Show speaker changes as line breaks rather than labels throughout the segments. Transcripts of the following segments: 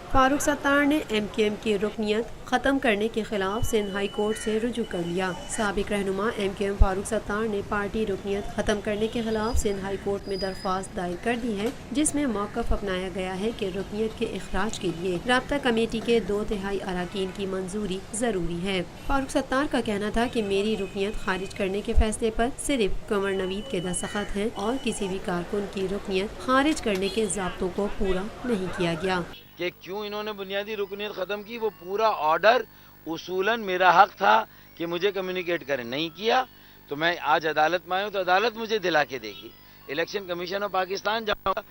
फारूक सत्तार ने MKM की रुकनियत ख़त्म करने के खिलाफ सिंध हाई कोर्ट से रुजू कर लिया। साबिक रहनुमा MKM फारूक सत्तार ने पार्टी रुकनियत ख़त्म करने के खिलाफ सिंध हाई कोर्ट में दरख्वास्त दायर कर दी है, जिसमें मौक़िफ़ अपनाया गया है कि रुकनियत के इखराज के लिए राब्ता कमेटी के 2/3 अरकान की मंजूरी ज़रूरी है। फारूक सत्तार का कहना था कि मेरी रुकनियत खारिज करने के फैसले पर सिर्फ कंवर नवीद के दस्तखत हैं और किसी भी कारकुन की रुकनियत खारिज करने के ज़ाब्तों को पूरा नहीं किया गया।
कि क्यों इन्होंने बुनियादी रुकनियत ख़त्म की, वो पूरा ऑर्डर उसूलन मेरा हक था कि मुझे कम्युनिकेट करें, नहीं किया तो मैं आज अदालत में आया हूँ तो अदालत मुझे दिला के देगी। इलेक्शन कमीशन ऑफ पाकिस्तान जाऊँगा,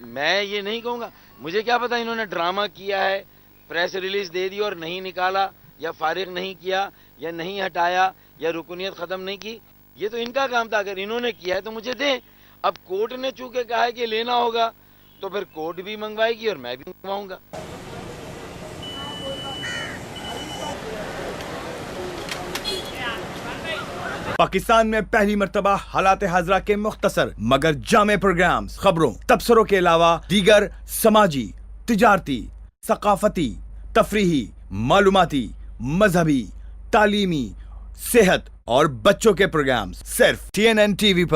मैं ये नहीं कहूँगा, मुझे क्या पता इन्होंने ड्रामा किया है, प्रेस रिलीज दे दी और नहीं निकाला या फारिग नहीं किया या नहीं हटाया या रुकनियत ख़त्म नहीं की, ये तो इनका काम था। अगर इन्होंने किया है तो मुझे दें। अब कोर्ट ने चूंकि कहा है कि लेना होगा तो फिर कोर्ट भी मंगवाएगी और मैं भी मंगवाऊंगा।
पाकिस्तान में पहली मर्तबा हालात हाजरा के मुख्तसर मगर जामे प्रोग्राम्स, खबरों, तबसरों के अलावा दीगर समाजी, तिजारती, सकाफती, तफरीही, मालूमाती, मजहबी, तालीमी, सेहत और बच्चों के प्रोग्राम्स सिर्फ TNN TV पर।